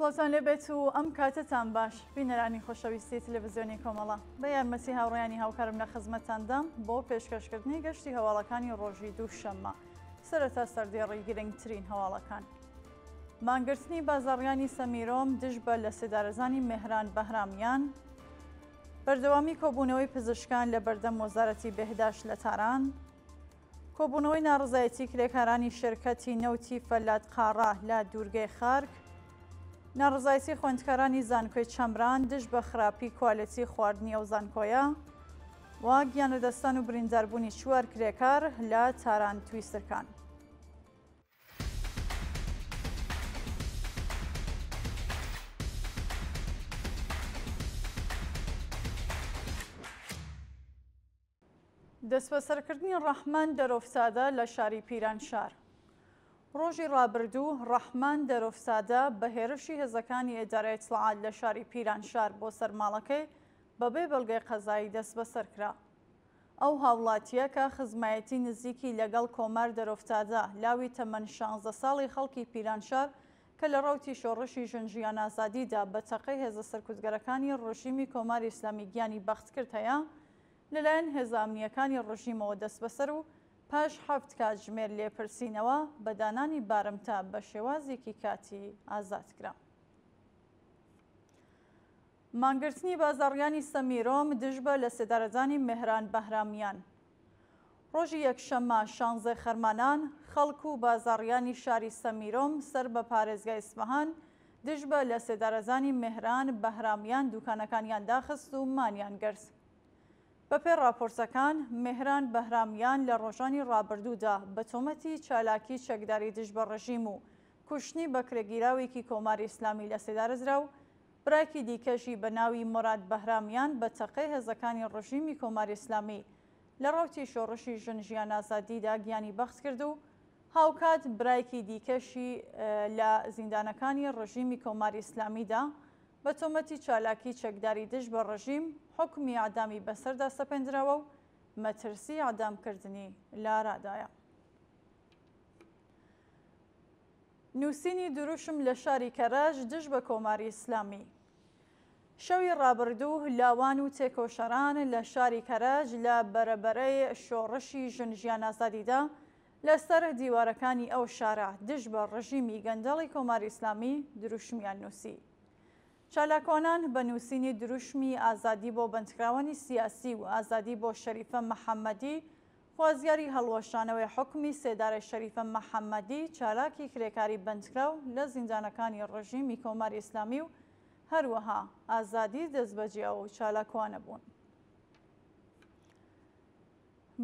سڵاتان لێبێت و ئەم کاتتان باش بینەرانی خۆشەویستی تەلەڤیزیۆنی کۆمەڵە بە یارمەتی هاوڕێیانی هاوکارم لە خزمەتاندام بۆ پێشکەشکردنی گەشتی هەواڵەکانی ڕۆژی دووشەممە سەرەتا سەردێڕی گرنگترین هەواڵەکان. مانگرتنی بازاڕیانی سەمیرۆم دژ بە لە سێدارەزانی مێهران بەهرامیان، بەردەوامی کۆبوونەوەی پزیشکان لە بەردەم وەزارەتی بێهداشت لە تاران، کۆبوونەوەی ناڕزایەتی کرێکارانی شرکەتی نەوتی فەلات قاڕا لە دوورگەی خارک، ناڕزایەتی خوێندکارانی زانکۆی چەمران دژ بە خراپی کوالەتی خواردنی ئەو زانکۆیە و گیانەدەستان و برینداربوونی چوار کرێکار لە تاران تویسرکان. دەستبەسەرکردنی ڕەحمان دەرۆفسادە لە شاری پیرانشار. ڕۆژی ڕابردوو ڕەحمان دەرۆفسادە بە هێرشی هێزەکانی ئێدارای ئیتلاعات لە شاری پیرانشار بۆ سەرماڵەکەی بەبێ بەڵگەی قەزایی دەست بەسەر کرا. ئەو هاوڵاتیە کە خزمایەتی نزیکی لەگەڵ کۆمار دەرۆفتادە لاوی تەمەن 16 ساڵی خەڵکی پیرانشار کە لە ڕەوتی شۆڕشی ژنجیان ئازادیدا بە تەقەی هێزە سەرکوتگەرەکانی ڕژیمی کۆماری ئیسلامی گیانی بەختکرد هەیە لەلایەن هێزە ئەمنیەکانی ڕژیمەوە دەست بەسەر و پاش 7 کاتژمێر لێپرسینەوە بە دانانی بارمتە بە شێوازێکی کاتی ئازادکرا. مانگرتنی بازاڕیانی سەمیرۆم دژ بە لە سێدارەزانی مێهران بەهرامیان. ڕۆژی یەکشەممە 16 خەرمانان خەڵک و بازاڕیانی شاری سەمیرۆم سەر بە پارێزگای ئیسفەهان دژ بە لە سێدارەزانی مێهران بەهرامیان دوکانەکانیان داخست و مانیان گەرز. بەپێ راپۆرتەکان مێهران بەهرامیان لە ڕۆژانی ڕابردوودا بە تۆمەتی چالاکی چەکداری دژ بە ڕژیم و کوشتنی بە کرێگیراوێکی کۆماری ئیسلامی لە سێدارەزرا و براکی دیکەشی بە ناوی مۆراد بەهرامیان بە تەقەی هێزەکانی ڕژیمی کۆماری ئیسلامی لە ڕەوتی شۆڕشی ژنجیان ئازادیدا گیانی بەخت کرد و هاوکات برایکی دیکەشی لە زیندانەکانی ڕژیمی کۆماری ئیسلامیدا بە تۆمەتی چالاکی چەکداری دژ بە ڕژیم حکمی ئەعدامی بەسەردا سەپێنراوە و مەترسی ئەعدامکردنی لە ئارادایە. نووسینی دروشم لە شاری کەرەژ دژ بە کۆماری ئیسلامی. شەوی ڕابردوو لاوان و تێکۆشەران لە شاری کەرەژ لە بەرەبەرەی شۆڕشی ژنجیان ئازادیدا لەسەر دیوارەکانی ئەو شارە دژ بە ڕژیمی گەندەڵی کۆماری ئیسلامی دروشمیان نووسی. چالاکۆنان بە نووسینی دروشمی ئازادی بۆ بەندکراوەنی سیاسی و ئازادی بۆ شەریفە مەحەممەدی خوازیاری هەڵوەشانەوەی حکمی سێدارە شەریفە مەحەممەدی چالاکی کرێکاری بەندکراو لە زیندانەکانی ڕژیمی کۆماری ئیسلامی و هەروەها ئازادی دەستبەجێەوە و چالاکوانە بوون.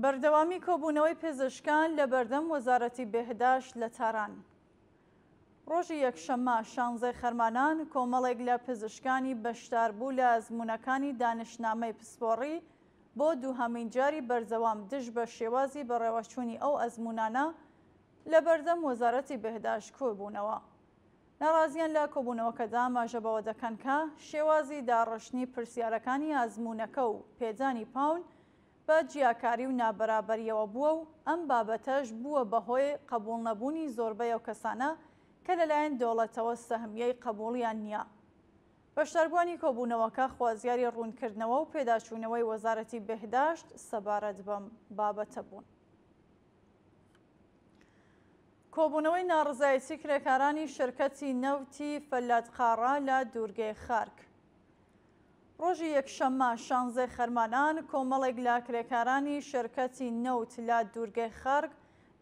بەردەوامی کۆبوونەوەی پزیشکان لە بەردەم وەزارەتی بێهداشت لە تاران. ڕۆژی یەکشەممە 16 خەرمانان کۆمەڵێک لە پزیشکانی بەشداربوو لە ئەزموونەکانی دانشنامەی پسپۆڕی بۆ دووهەمین جاری بەردەوام دژ بە شێوازی بەڕێوەچوونی ئەو ئەزموونانە لە بەردەم وەزارەتی بێهداشت کۆبوونەوە. ناڕازیان لە کۆبوونەوەکەدا ئاماژە بەوە دەکەن کە شێوازی داڕشتنی پرسیارەکانی ئەزموونەکە و پێدانی پاون بە جیاکاری و نابەرابەریەوە بووە و ئەم بابەتەش بووە بەهۆی قبوڵ نەبوونی زۆربەی ئەو کەسانە کە لەلایەن دەوڵەتەوە سەهمیەی قبوڵیان نییە. بەشداربووانی کۆبوونەوەکە خوازیاری ڕوونکردنەوە و پێداچوونەوەی وەزارەتی بێهداشت سەبارەت بەم بابەتە بوون. کۆبوونەوەی ناڕزایەتی کرێکارانی شرکەتی نەوتی فەلات قاڕا لە دوورگەی خارک. ڕۆژی یەکشەممە 16 خەرمانان کۆمەڵێک لە کرێکارانی شرکەتی نەوت لە دوورگەی خارک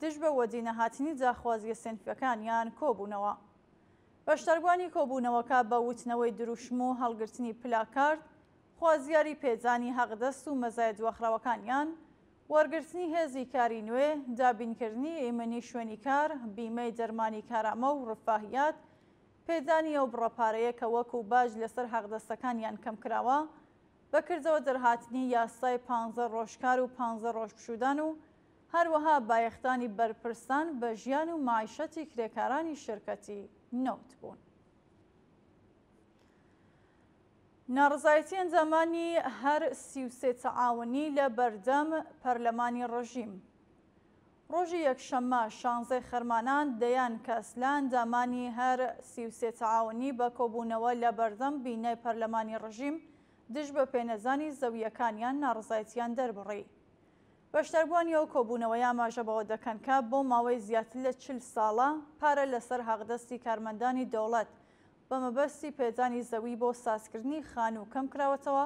دژ بە وەدینە هاتنی جاخوازیە سێنفەکانیان کۆبوونەوە. بەشداربووانی کۆبوونەوەکە بە وتنەوەی دروشم و هەڵگرتنی پلاکارد، خوازیاری پێدانی هەغدەست و مەزایە دووەخراوەکانیان، وەرگرتنی هێزی کاری نوێ، دابینکردنی ئەیمنی شوێنی کار، بیمەی دەرمانی کارامە و ڕفاهیات، پێدانی ئەو بڕەپارەیە کە وەکو باج لەسەر هەغدەستەکانیان کەمکراوە، بەکردەوە دەرهاتنی یاسای 15 ڕۆژکار و 15 ڕۆژ پشودان و هەروەها بایەختانی بەرپرسان بە ژیان و معیشەتی کرێکارانی شرکەتی نەوت بوون. ناڕزایەتی ئەنجامانی هەر 33 تەعاونی لە بەردەم پەرلەمانی ڕژیم. ڕۆژی یەکشەممە 16 خەرمانان دەیان کەسلان دامانی هەر 33 تعاونی بە کۆبوونەوە لە بەردەم بینای پەرلەمانی ڕژیم دژ بە پێنەزانی زەویەکانیان ناڕزایەتیان دەربڕی. بەشداربوونی ئەو کۆبوونەوەی ئاماژە بەوە دەکەن کە بۆ ماوەی زیاتر لە 40 ساڵە پارە لەسەر حەقدەستی کارمەندانی دەوڵەت بە مەبەستی پێدانی زەوی بۆ سازکردنی خانوو کەم کراوەتەوە،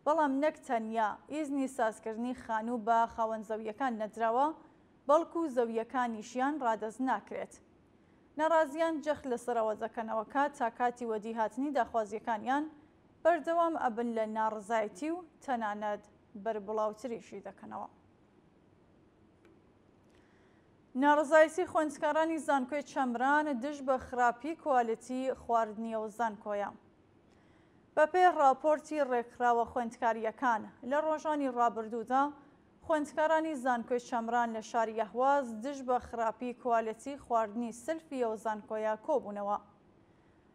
بەڵام نەک تەنیا ئیزنی سازکردنی خانوو بە خاوەن زەویەکان نەدراوە، بەڵکو زەویەکانیشیان ڕادەست ناکرێت. ناڕازیان جەخت لەسەرەوە دەکەنەوە کە تا کاتی وەدیهاتنی داخوازیەکانیان بەردەوام ئەبن لە ناڕزایەتی و تەنانەت بەربڵاوتریشی دەکەنەوە. ناڕزایەتی خوێندکارانی زانکۆی چەمران دژ بە خراپی کواڵیتی خواردنیەوە زانکۆیە. بەپێی راپۆرتی ڕێکخراوە خوێندکاریەکان لە ڕۆژانی ڕابردوودا، خوێندکارانی زانکۆی چەمران لە شاری ئەهواز دژ بە خراپی کواڵیتی خواردنی سلفی ئەو زانکۆیە کۆبوونەوە.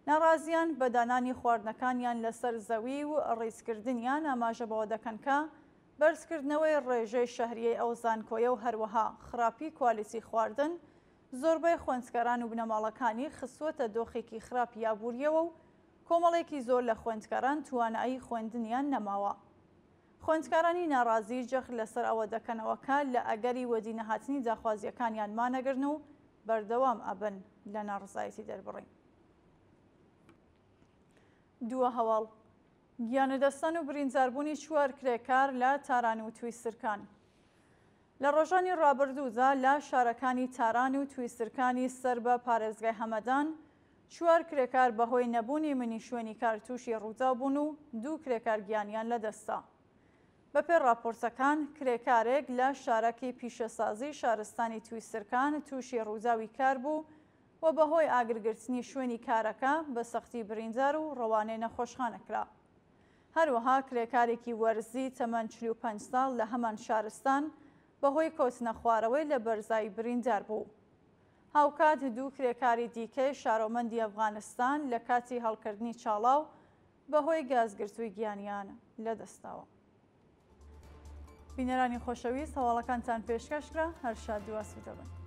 ناڕازیان بە دانانی خواردنەکانیان لەسەر زەوی و ڕیزکردنیان ئاماژە بەوە دەکەن کە بەرزکردنەوەی ڕێژەی شەهریەی ئەو زانکۆیە و هەروەها خراپی کواڵیتی خواردن زۆربەی خوێندکاران و بنەماڵەکانی خستووەتە دۆخێکی خراپ یابووریەوە و کۆمەڵێکی زۆر لە خوێندکاران توانایی خوێندنیان نەماوە. خوێندکارانی ناڕازی جەخت لەسەر ئەوە دەکەنەوە کە لە ئەگەری وەدی نەهاتنی داخوازیەکانیان مانەگرن و بەردەوام ئەبن لە ناڕزایەتی دەربڕین. دووە هەواڵ گیانەدەستان و برینداربوونی 4 کرێکار لە تاران و تویسرکان. لە ڕۆژانی ڕابردوودا لە شارەکانی تاران و تویسرکانی سەر بە پارێزگای هەمەدان 4 کرێکار بەهۆی نەبوونی منی شوێنی کار تووشی ڕوودا بوون و 2 کرێکار گیانیان لەدەستا. بەپێی راپۆرتەکان کرێکارێک لە شارەکی پیشەسازی شارستانی تویسرکان تووشی ڕووداوی کار بوو و بەهۆی ئاگرگرتنی شوێنی کارەکە بە سەختی بریندار و ڕەوانەی نەخۆشخانەکرا. هەروەها کرێکارێکی وەرزی تەمەن 45 ساڵ لە هەمان شارستان بەهۆی کۆچنە خوارەوەی لە بەرزایی بریندار بوو. هاوکات 2 کرێکاری دیکەی شارۆمەندی ئەفغانستان لە کاتی هەڵکردنی چاڵاو بەهۆی گازگرتووی گیانیان لەدەستاوە. بینەرانی خۆشەویست، هەواڵەکانتان پێشکەشکرا، هەر شاد و ئاسوودە بن.